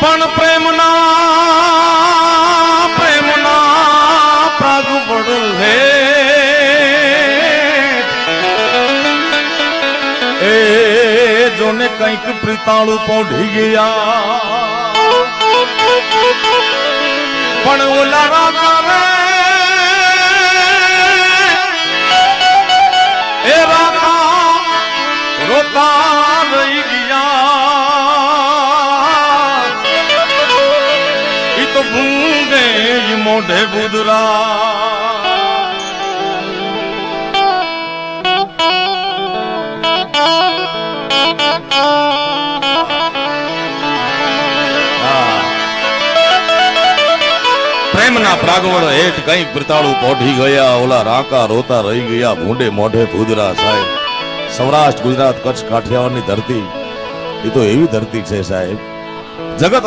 પણ પ્રેમના પ્રાગ પડે એ જોને કંઈક પ્રીતાળું પોઢી ગયા પણ ઓલા રાજા રે એ રાજા રોતા રહી ગયા ઈ તો ભૂંગે મોઢે બુદરા પ્રેમના પ્રાગવડ હેઠ કંઈક પ્રતાળું પોઢી ગયા ઓલા રાકા રોતા રહી ગયા ભૂંડે મોઢે ભૂદરા સાહેબ સૌરાષ્ટ્ર ગુજરાત કચ્છ કાઠિયાવાડની ધરતી એ તો એવી ધરતી છે સાહેબ જગત